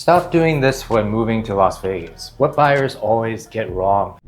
Stop doing this when moving to Las Vegas. What buyers always get wrong.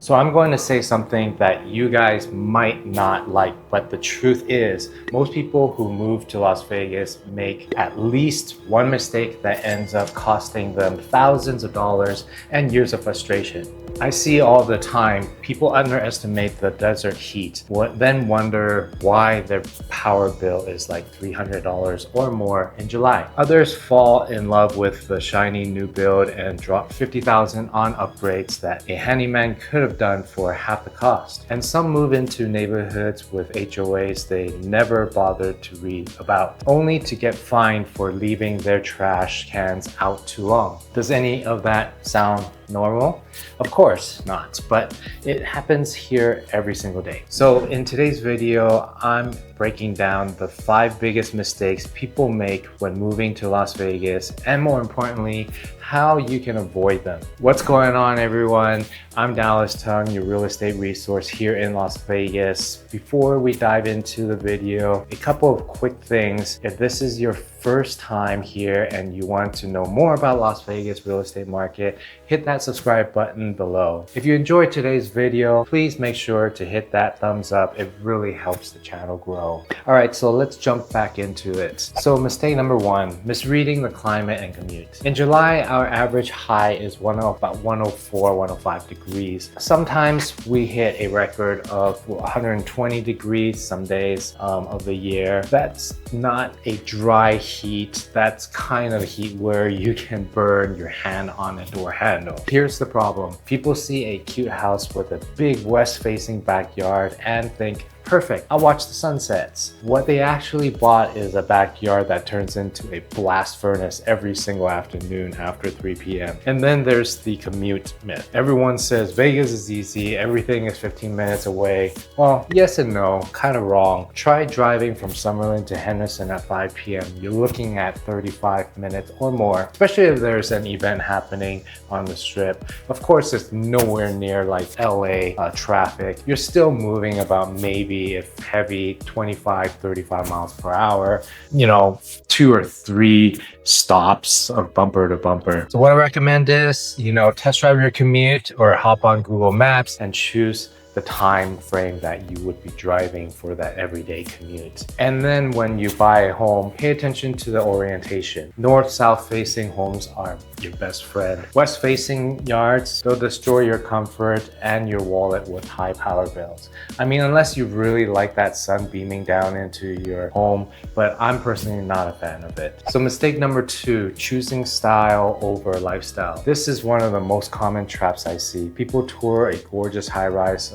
So I'm going to say something that you guys might not like, but the truth is, most people who move to Las Vegas make at least one mistake that ends up costing them thousands of dollars and years of frustration. I see all the time people underestimate the desert heat, then wonder why their power bill is like $300 or more in July. Others fall in love with the shiny new build and drop $50,000 on upgrades that a handyman could have done for half the cost. And some move into neighborhoods with HOAs they never bothered to read about, only to get fined for leaving their trash cans out too long. Does any of that sound normal? Of course not, but it happens here every single day. So in today's video, I'm breaking down the 5 biggest mistakes people make when moving to Las Vegas, and more importantly, how you can avoid them. What's going on, everyone? I'm Dallas Tung, your real estate resource here in Las Vegas. Before we dive into the video, a couple of quick things. If this is your first time here and you want to know more about Las Vegas real estate market, hit that subscribe button below. If you enjoyed today's video, please make sure to hit that thumbs up. It really helps the channel grow. All right, so let's jump back into it. So mistake number 1, misreading the climate and commute. In July, our average high is about 104, 105 degrees. Sometimes we hit a record of 120 degrees some days of the year. That's not a dry heat. That's kind of heat where you can burn your hand on a door handle. Here's the problem. People see a cute house with a big west-facing backyard and think, perfect, I'll watch the sunsets. What they actually bought is a backyard that turns into a blast furnace every single afternoon after 3 p.m. And then there's the commute myth. Everyone says Vegas is easy, everything is 15 minutes away. Well, yes and no, kind of wrong. Try driving from Summerlin to Henderson at 5 p.m. You're looking at 35 minutes or more, especially if there's an event happening on the strip. Of course, it's nowhere near like LA traffic. You're still moving about maybe, if heavy, 25-35 miles per hour, 2 or 3 stops of bumper to bumper. So what I recommend is, test drive your commute or hop on Google Maps and choose the time frame that you would be driving for that everyday commute. And then when you buy a home, pay attention to the orientation. North-south facing homes are your best friend. West-facing yards, they'll destroy your comfort and your wallet with high power bills. I mean, unless you really like that sun beaming down into your home, but I'm personally not a fan of it. So mistake number 2, choosing style over lifestyle. This is one of the most common traps I see. People tour a gorgeous high-rise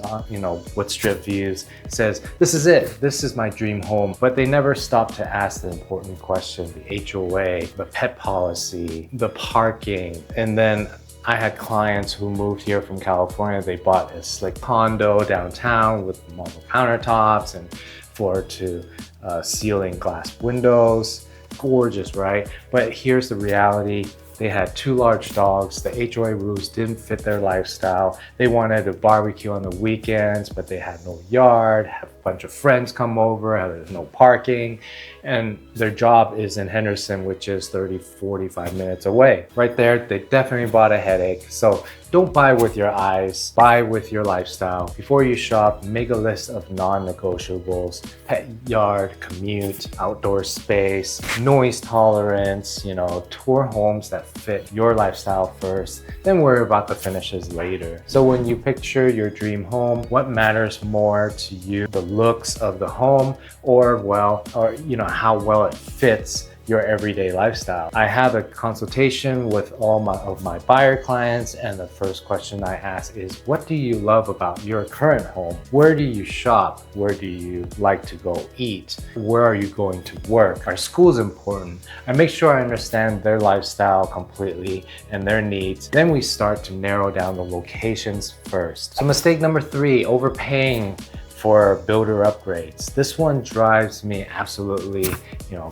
with strip views, says, this is it, this is my dream home. But they never stop to ask the important question, the HOA, the pet policy, the parking. And then I had clients who moved here from California. They bought a slick condo downtown with marble countertops and floor to ceiling glass windows. Gorgeous, right? But here's the reality. They had 2 large dogs. The HOA rules didn't fit their lifestyle. They wanted to barbecue on the weekends, but they had no yard, have a bunch of friends come over, there's no parking, and their job is in Henderson, which is 30-45 minutes away. Right there, they definitely bought a headache. So don't buy with your eyes, buy with your lifestyle. Before you shop, make a list of non-negotiables: pet yard, commute, outdoor space, noise tolerance, tour homes that fit your lifestyle first, then worry about the finishes later. So when you picture your dream home, what matters more to you? The looks of the home or how well it fits your everyday lifestyle. I have a consultation with all of my buyer clients, and the first question I ask is, what do you love about your current home? Where do you shop? Where do you like to go eat? Where are you going to work? Are schools important? I make sure I understand their lifestyle completely and their needs. Then we start to narrow down the locations first. So mistake number 3, overpaying for builder upgrades. This one drives me absolutely,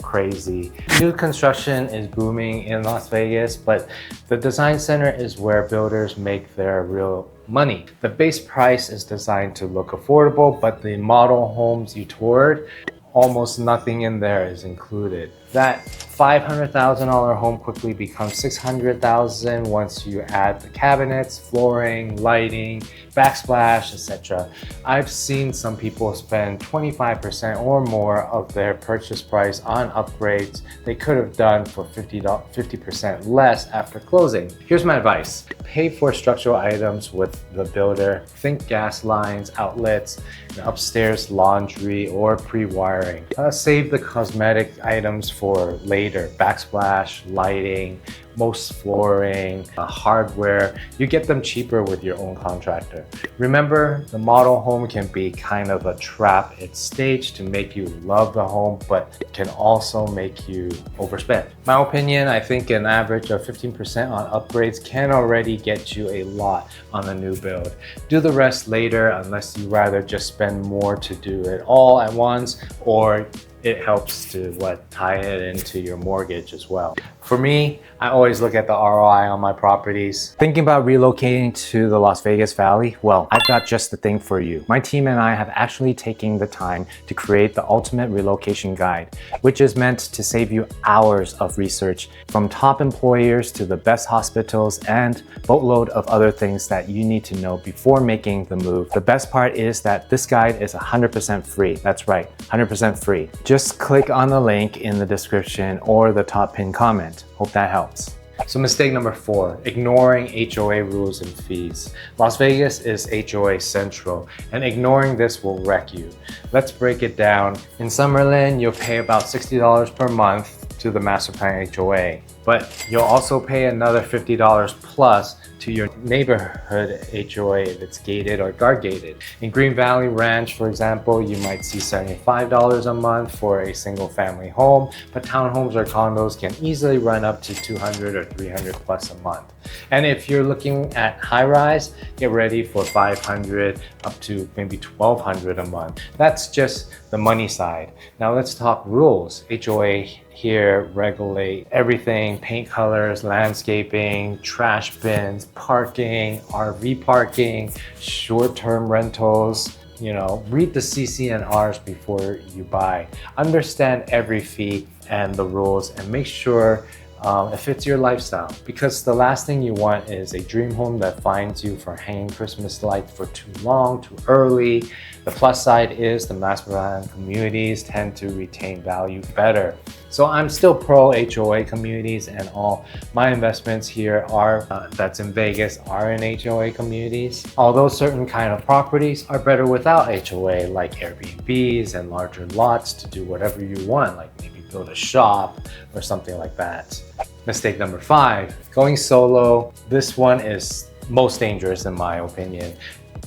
crazy. New construction is booming in Las Vegas, but the design center is where builders make their real money. The base price is designed to look affordable, but the model homes you toured, almost nothing in there is included. That $500,000 home quickly becomes $600,000 once you add the cabinets, flooring, lighting, backsplash, etc. I've seen some people spend 25% or more of their purchase price on upgrades they could have done for 50% less after closing. Here's my advice. Pay for structural items with the builder. Think gas lines, outlets, upstairs laundry, or pre-wiring. Save the cosmetic items for later. Backsplash, lighting, most flooring, hardware. You get them cheaper with your own contractor. Remember, the model home can be kind of a trap. It's staged to make you love the home, but can also make you overspend. My opinion, I think an average of 15% on upgrades can already get you a lot on a new build. Do the rest later unless you rather just spend more to do it all at once, or it helps to tie it into your mortgage as well. For me, I always look at the ROI on my properties. Thinking about relocating to the Las Vegas Valley? Well, I've got just the thing for you. My team and I have actually taken the time to create the ultimate relocation guide, which is meant to save you hours of research from top employers to the best hospitals and boatload of other things that you need to know before making the move. The best part is that this guide is 100% free. That's right, 100% free. Just click on the link in the description or the top pinned comment. Hope that helps. So mistake number 4, ignoring HOA rules and fees. Las Vegas is HOA central, and ignoring this will wreck you. Let's break it down. In Summerlin, you'll pay about $60 per month to the master plan HOA, but you'll also pay another $50 plus to your neighborhood HOA if it's gated or guard gated. In Green Valley Ranch, for example, you might see $75 a month for a single family home, but townhomes or condos can easily run up to $200 or $300 plus a month. And if you're looking at high rise, get ready for $500 up to maybe $1,200 a month. That's just the money side. Now let's talk rules. HOA here regulate everything: paint colors, landscaping, trash bins, parking, RV parking, short-term rentals. Read the CC&Rs before you buy. Understand every fee and the rules, and make sure it fits your lifestyle, because the last thing you want is a dream home that finds you for hanging Christmas lights for too long, too early. The plus side is the master plan communities tend to retain value better. So I'm still pro HOA communities, and all my investments here are that's in Vegas are in HOA communities. Although certain kind of properties are better without HOA, like Airbnbs and larger lots to do whatever you want, like maybe build a shop or something like that. Mistake number 5, going solo. This one is most dangerous in my opinion.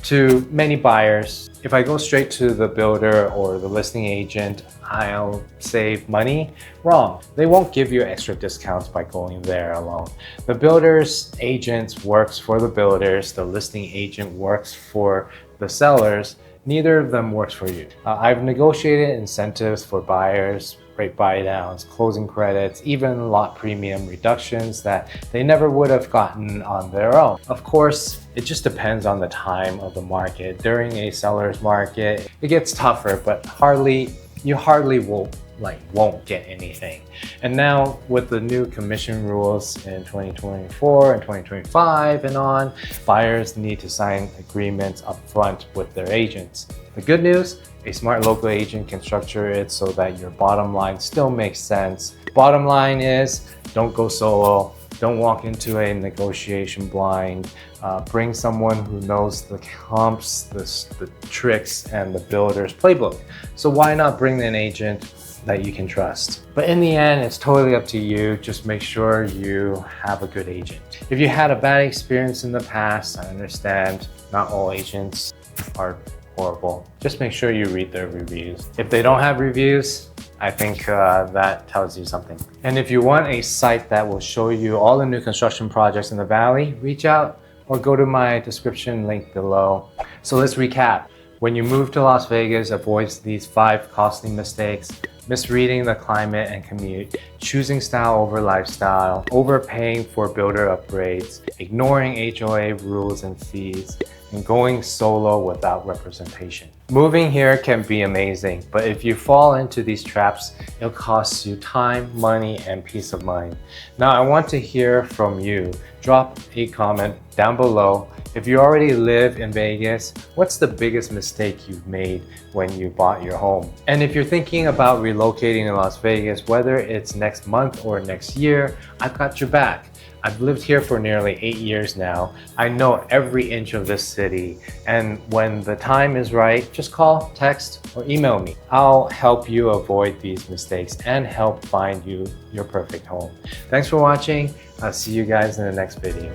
To many buyers, if I go straight to the builder or the listing agent, I'll save money. Wrong. They won't give you extra discounts by going there alone. The builder's agent works for the builders, the listing agent works for the sellers. Neither of them works for you. I've negotiated incentives for buyers, rate buy downs, closing credits, even lot premium reductions that they never would have gotten on their own. Of course, it just depends on the time of the market. During a seller's market, it gets tougher, but you hardly won't get anything. And now with the new commission rules in 2024 and 2025 and on, buyers need to sign agreements up front with their agents. The good news, a smart local agent can structure it so that your bottom line still makes sense. Bottom line is, don't go solo. Don't walk into a negotiation blind. Bring someone who knows the comps, the tricks, and the builder's playbook. So why not bring an agent that you can trust? But in the end, it's totally up to you. Just make sure you have a good agent. If you had a bad experience in the past, I understand not all agents are horrible. Just make sure you read their reviews. If they don't have reviews, I think that tells you something. And if you want a site that will show you all the new construction projects in the Valley, reach out or go to my description link below. So let's recap. When you move to Las Vegas, avoid these 5 costly mistakes: misreading the climate and commute, choosing style over lifestyle, overpaying for builder upgrades, ignoring HOA rules and fees, and going solo without representation. Moving here can be amazing, but if you fall into these traps, it'll cost you time, money, and peace of mind. Now, I want to hear from you. Drop a comment down below. If you already live in Vegas, what's the biggest mistake you've made when you bought your home? And if you're thinking about relocating in Las Vegas, whether it's next month or next year, I've got your back. I've lived here for nearly 8 years now. I know every inch of this city, and when the time is right, just call, text, or email me. I'll help you avoid these mistakes and help find you your perfect home. Thanks for watching. I'll see you guys in the next video.